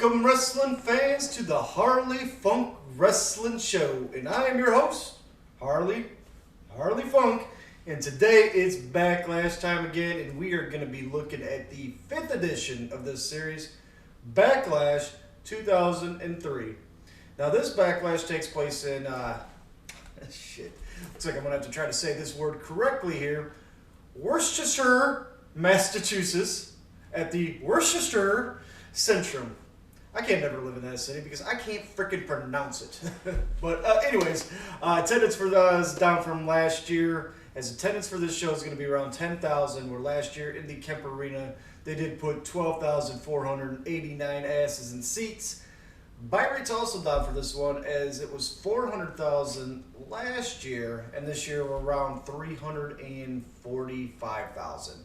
Welcome, wrestling fans, to the Harley Funk Wrestling Show. And I am your host, Harley Funk. And today it's Backlash time again, and we are going to be looking at the 5th edition of this series, Backlash 2003. Now, this Backlash takes place in, looks like I'm going to have to try to say this word correctly here, Worcestershire, Massachusetts, at the Worcestershire Centrum. I can't never live in that city because I can't freaking pronounce it. But anyways, attendance for us down from last year, as attendance for this show is going to be around 10,000, where last year in the Kemp Arena, they did put 12,489 asses in seats. Buy rate's also down for this one, as it was 400,000 last year, and this year we're around 345,000.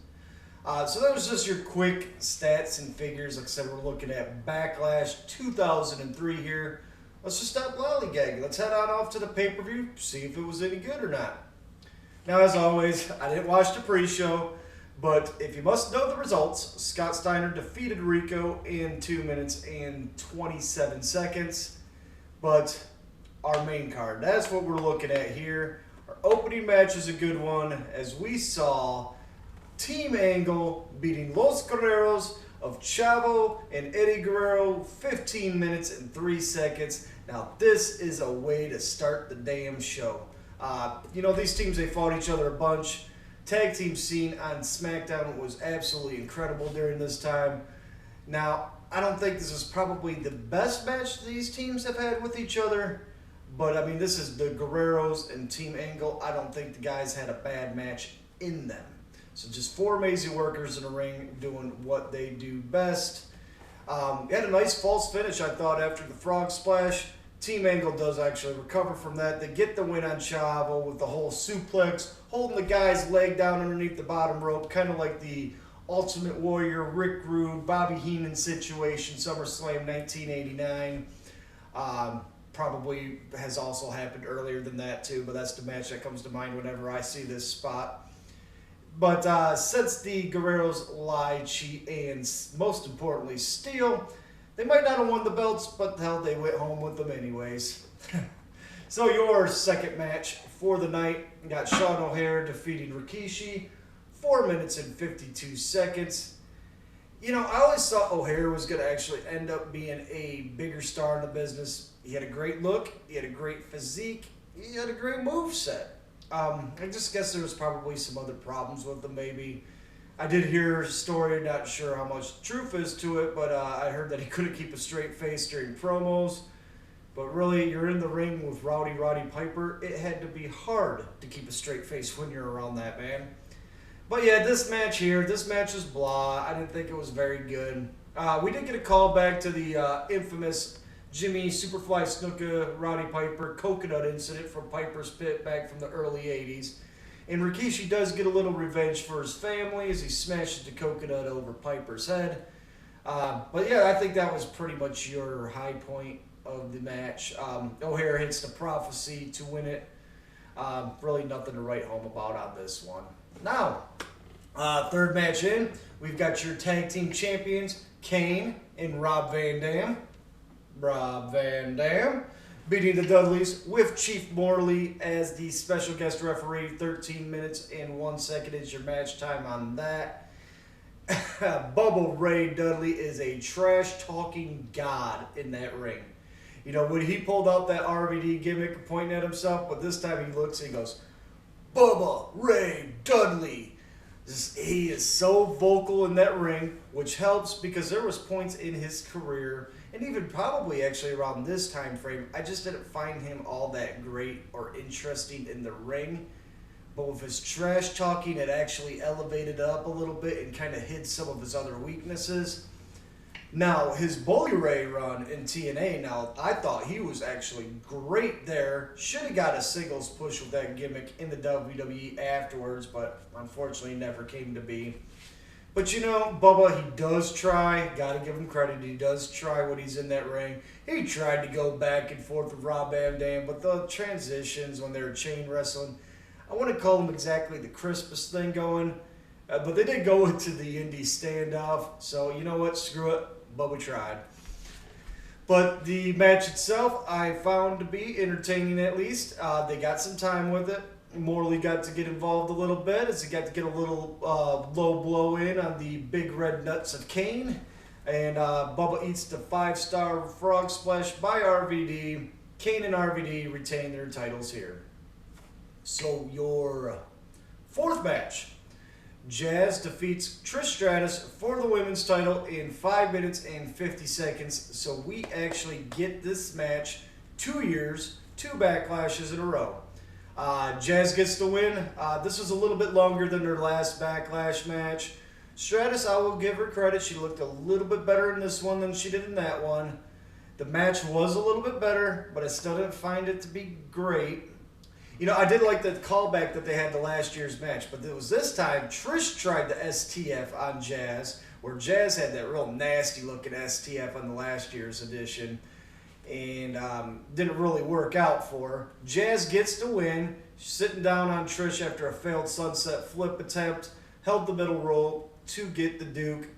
So that was just your quick stats and figures. Like I said, we're looking at Backlash 2003 here. Let's just stop lollygagging. Let's head on off to the pay-per-view, see if it was any good or not. Now, as always, I didn't watch the pre-show, but if you must know the results, Scott Steiner defeated Rico in 2 minutes and 27 seconds. But our main card, that's what we're looking at here. Our opening match is a good one, as we saw Team Angle beating Los Guerreros of Chavo and Eddie Guerrero 15 minutes and 3 seconds. Now, this is a way to start the damn show. These teams, they fought each other a bunch. Tag team scene on SmackDown was absolutely incredible during this time. Now, I don't think this is probably the best match these teams have had with each other, but I mean, this is the Guerreros and Team Angle. I don't think the guys had a bad match in them. So just 4 amazing workers in the ring doing what they do best. Had a nice false finish, I thought, after the frog splash. Team Angle does actually recover from that. They get the win on Chavo with the whole suplex, holding the guy's leg down underneath the bottom rope, kind of like the Ultimate Warrior, Rick Rude, Bobby Heenan situation, SummerSlam 1989. Probably has also happened earlier than that too, but that's the match that comes to mind whenever I see this spot. But since the Guerreros lie, cheat, and most importantly steal, they might not have won the belts, but hell, they went home with them anyways. So your second match for the night, you got Sean O'Haire defeating Rikishi, 4 minutes and 52 seconds. I always thought O'Haire was going to actually end up being a bigger star in the business. He had a great look, he had a great physique, he had a great moveset. I just guess there was probably some other problems with him, maybe. I did hear a story, not sure how much truth is to it, but I heard that he couldn't keep a straight face during promos. But really, you're in the ring with Roddy Piper. It had to be hard to keep a straight face when you're around that man. But yeah, this match is blah. I didn't think it was very good. We did get a call back to the infamous Jimmy Superfly Snuka Roddy Piper coconut incident from Piper's Pit back from the early 80s. And Rikishi does get a little revenge for his family as he smashes the coconut over Piper's head. But yeah, I think that was pretty much your high point of the match. O'Haire hits the prophecy to win it. Really nothing to write home about on this one. Now, third match in, we've got your tag team champions, Kane and Rob Van Dam. Beating the Dudleys with Chief Morley as the special guest referee. 13 minutes and 1 second is your match time on that. Bubba Ray Dudley is a trash-talking god in that ring. When he pulled out that RVD gimmick pointing at himself, but this time he looks and he goes, Bubba Ray Dudley. He is so vocal in that ring, which helps because there was points in his career, and even probably actually around this time frame, I just didn't find him all that great or interesting in the ring. But with his trash talking, it actually elevated up a little bit and kind of hid some of his other weaknesses. Now, his Bully Ray run in TNA, I thought he was actually great there. Should have got a singles push with that gimmick in the WWE afterwards, but unfortunately never came to be. But Bubba, he does try. Gotta give him credit. He does try when he's in that ring. He tried to go back and forth with Rob Van Dam, but the transitions when they were chain wrestling, I wouldn't call them exactly the crispest thing going. But they did go into the indie standoff. So, you know what? Screw it. But we tried. But the match itself, I found to be entertaining at least. They got some time with it. Morley got to get involved a little bit as he got to get a little low blow in on the big red nuts of Kane. And Bubba eats the 5-star frog splash by RVD. Kane and RVD retain their titles here. So your fourth match. Jazz defeats Trish Stratus for the women's title in 5 minutes and 50 seconds. So we actually get this match 2 years, 2 backlashes in a row. Jazz gets the win. This was a little bit longer than her last backlash match. Stratus, I will give her credit. She looked a little bit better in this one than she did in that one. The match was a little bit better, but I still didn't find it to be great. You know, I did like the callback that they had to last year's match, but it was this time Trish tried the STF on Jazz, where Jazz had that real nasty looking STF on the last year's edition, and didn't really work out for her. Jazz gets the win. She's sitting down on Trish after a failed sunset flip attempt, held the middle rope to get the Duke.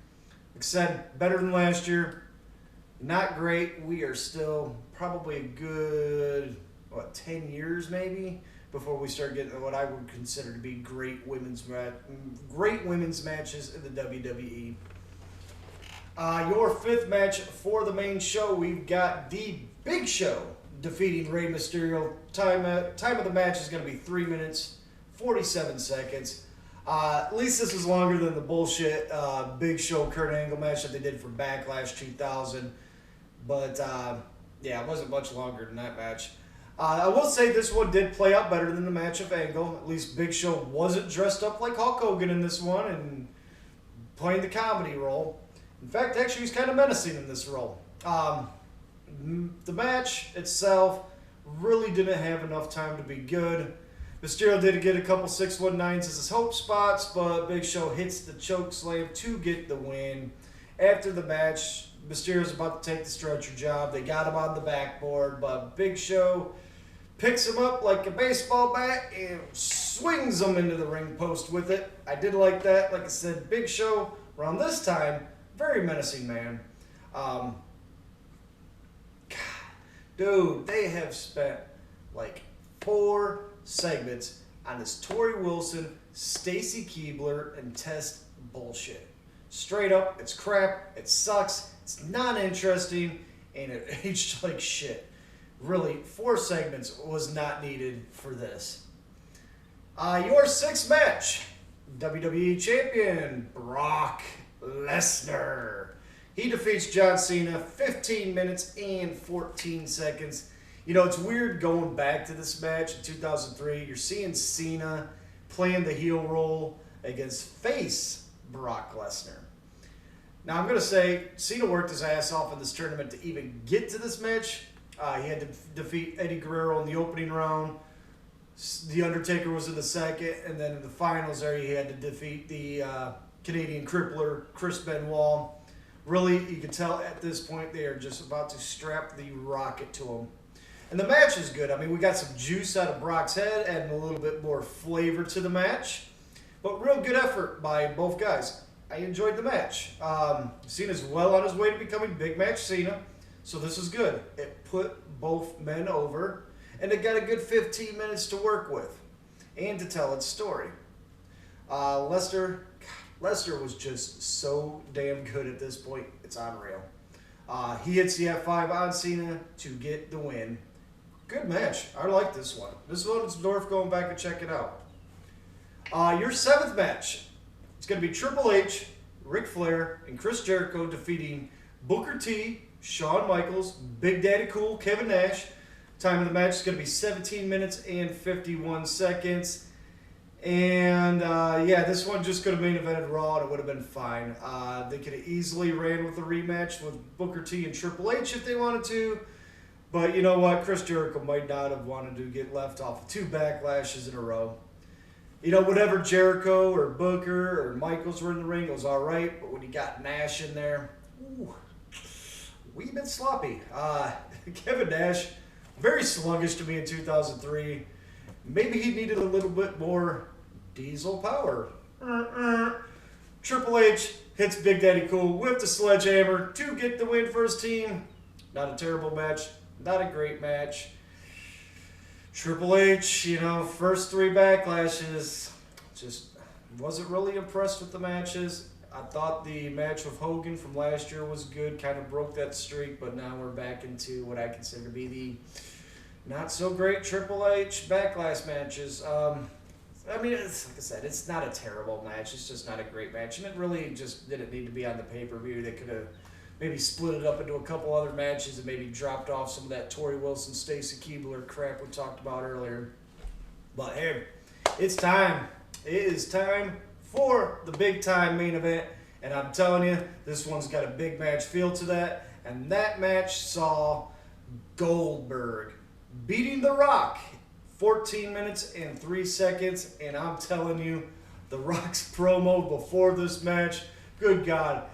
Like I said, better than last year. Not great. We are still probably a good 10 years maybe before we start getting what I would consider to be great women's matches in the WWE. Your fifth match for the main show, we've got the Big Show defeating Rey Mysterio. Time of the match is going to be 3 minutes 47 seconds. At least this is longer than the bullshit Big Show Kurt Angle match that they did for Backlash 2000. But yeah, it wasn't much longer than that match. I will say this one did play out better than the match of Angle. At least Big Show wasn't dressed up like Hulk Hogan in this one and playing the comedy role. In fact, actually, he's kind of menacing in this role. The match itself really didn't have enough time to be good. Mysterio did get a couple 619s as his hope spots, but Big Show hits the choke slam to get the win. After the match, Mysterio's about to take the stretcher job. They got him on the backboard, but Big Show picks him up like a baseball bat and swings him into the ring post with it. I did like that. Like I said, Big Show, around this time, very menacing man. God, dude, they have spent like 4 segments on this Tori Wilson, Stacy Keibler, and Test bullshit. Straight up, it's crap, it sucks, it's not interesting, and it aged like shit. Really, 4 segments was not needed for this. Your 6th match, WWE Champion Brock Lesnar. He defeats John Cena 15 minutes and 14 seconds. You know, it's weird going back to this match in 2003. You're seeing Cena playing the heel role against face Brock Lesnar. Now, I'm going to say Cena worked his ass off in this tournament to even get to this match. He had to defeat Eddie Guerrero in the opening round. The Undertaker was in the second. And then in the finals there, he had to defeat the Canadian crippler, Chris Benoit. Really, you can tell at this point they are just about to strap the rocket to him. And the match is good. I mean, we got some juice out of Brock's head, adding a little bit more flavor to the match. But real good effort by both guys. I enjoyed the match. Cena's well on his way to becoming Big Match Cena, so this is good. It put both men over, and it got a good 15 minutes to work with and to tell its story. Lesnar was just so damn good at this point. It's unreal. He hits the F5 on Cena to get the win. Good match. I like this one. This one is worth going back and check it out. Your 7th match. It's going to be Triple H, Ric Flair, and Chris Jericho defeating Booker T, Shawn Michaels, Big Daddy Cool, Kevin Nash. Time of the match is going to be 17 minutes and 51 seconds. And yeah, this one just could have main evented Raw and it would have been fine. They could have easily ran with a rematch with Booker T and Triple H if they wanted to. But you know what? Chris Jericho might not have wanted to get left off of 2 backlashes in a row. You know, whenever Jericho or Booker or Michaels were in the ring, it was all right. But when you got Nash in there, ooh, wee bit sloppy. Kevin Nash, very sluggish to me in 2003. Maybe he needed a little bit more diesel power. Triple H hits Big Daddy Cool with the sledgehammer to get the win for his team. Not a terrible match, not a great match. Triple H, you know, first 3 backlashes, just wasn't really impressed with the matches. I thought the match with Hogan from last year was good, kind of broke that streak, but now we're back into what I consider to be the not so great Triple H backlash matches. I mean, it's, like I said, it's not a terrible match. It's just not a great match, and it really just didn't need to be on the pay-per-view. They could have maybe split it up into a couple other matches and maybe dropped off some of that Torrie Wilson, Stacy Keibler crap we talked about earlier. But hey, it's time. It is time for the big-time main event, and I'm telling you, this one's got a big match feel to that, and that match saw Goldberg beating The Rock 14 minutes and 3 seconds, and I'm telling you, The Rock's promo before this match, good God,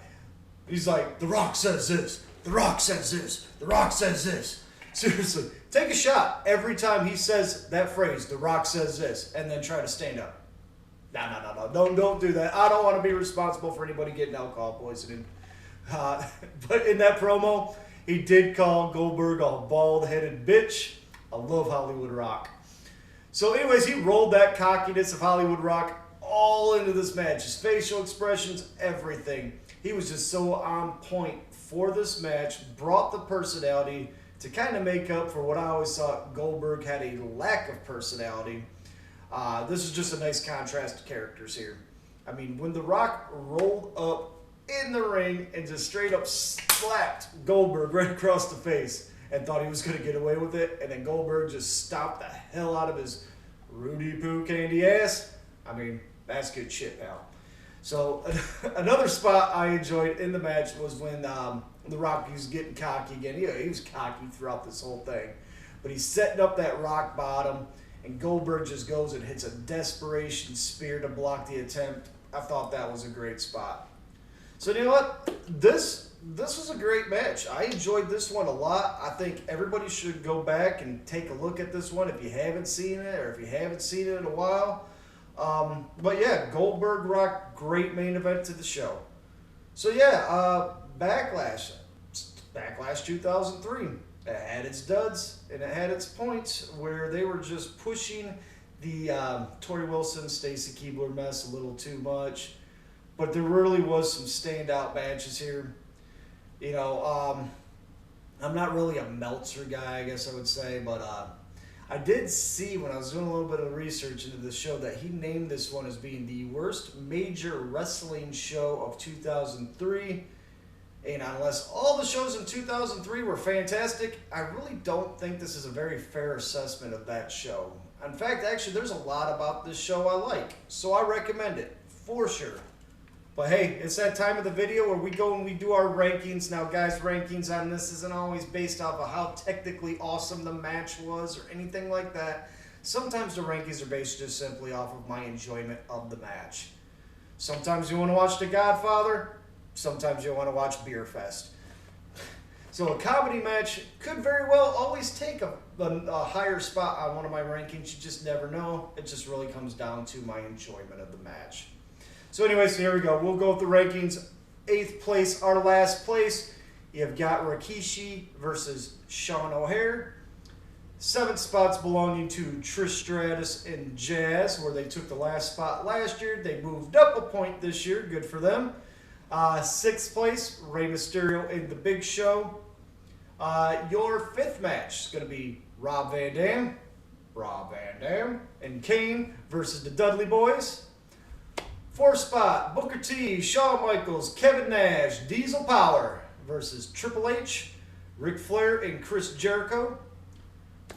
he's like, The Rock says this, The Rock says this, The Rock says this. Seriously, take a shot every time he says that phrase, The Rock says this, and then try to stand up. No. Don't do that. I don't want to be responsible for anybody getting alcohol poisoning. But in that promo, he did call Goldberg a bald-headed bitch. I love Hollywood Rock. So anyways, he rolled that cockiness of Hollywood Rock all into this match. His facial expressions, everything. He was just so on point for this match, brought the personality to kind of make up for what I always thought Goldberg had a lack of personality. This is just a nice contrast to characters here. I mean, when The Rock rolled up in the ring and just straight up slapped Goldberg right across the face and thought he was going to get away with it, and then Goldberg just stomped the hell out of his Rudy Poo candy ass, I mean, that's good shit, pal. So another spot I enjoyed in the match was when The Rock was getting cocky again. He was cocky throughout this whole thing. But he's setting up that rock bottom, and Goldberg just goes and hits a desperation spear to block the attempt. I thought that was a great spot. So you know what? This was a great match. I enjoyed this one a lot. I think everybody should go back and take a look at this one if you haven't seen it, or if you haven't seen it in a while. But yeah, Goldberg Rock, great main event to the show. So yeah, Backlash 2003. It had its duds and it had its points where they were just pushing the Torrie Wilson, Stacy Keibler mess a little too much. But there really was some standout matches here. You know, I'm not really a Meltzer guy, I guess I would say, but I did see when I was doing a little bit of research into the show that he named this one as being the worst major wrestling show of 2003. And unless all the shows in 2003 were fantastic, I really don't think this is a very fair assessment of that show. In fact, actually, there's a lot about this show I like, so I recommend it, for sure. But hey, it's that time of the video where we go and we do our rankings. Now, guys, rankings on this isn't always based off of how technically awesome the match was or anything like that. Sometimes the rankings are based just simply off of my enjoyment of the match. Sometimes you want to watch The Godfather. Sometimes you want to watch Beer Fest. So a comedy match could very well always take a higher spot on one of my rankings. You just never know. It just really comes down to my enjoyment of the match. So anyways, here we go. We'll go with the rankings. 8th place, our last place. You've got Rikishi versus Sean O'Haire. 7th spot's belonging to Trish Stratus and Jazz, where they took the last spot last year. They moved up a point this year. Good for them. 6th place, Rey Mysterio and The Big Show. Your 5th match is going to be Rob Van Dam, and Kane versus the Dudley Boys. 4th spot, Booker T, Shawn Michaels, Kevin Nash, Diesel Power versus Triple H, Ric Flair, and Chris Jericho.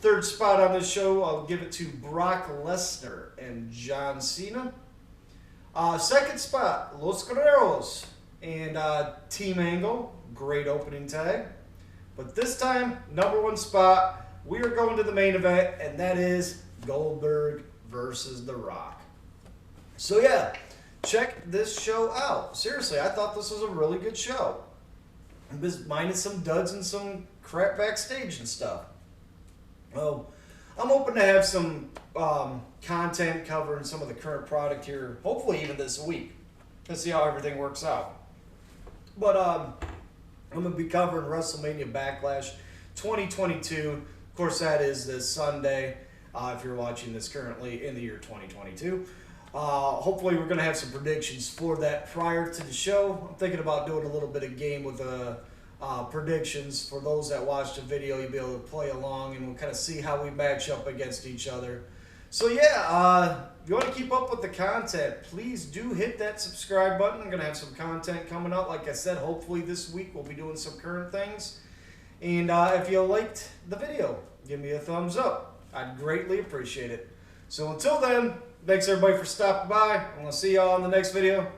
3rd spot on this show, I'll give it to Brock Lesnar and John Cena. 2nd spot, Los Guerreros and Team Angle. Great opening tag. But this time, number 1 spot, we are going to the main event, and that is Goldberg versus The Rock. So yeah, check this show out. Seriously, I thought this was a really good show. Minus some duds and some crap backstage and stuff. Well, I'm hoping to have some content covering some of the current product here, hopefully even this week, to see how everything works out. But I'm going to be covering WrestleMania Backlash 2022. Of course, that is this Sunday, if you're watching this currently in the year 2022. Hopefully, we're going to have some predictions for that prior to the show. I'm thinking about doing a little bit of game with predictions for those that watch the video. You'll be able to play along, and we'll kind of see how we match up against each other. So yeah, if you want to keep up with the content, please do hit that subscribe button. I'm going to have some content coming out. Like I said, hopefully this week we'll be doing some current things. And if you liked the video, give me a thumbs up. I'd greatly appreciate it. So until then, thanks everybody for stopping by. I'm going to see y'all in the next video.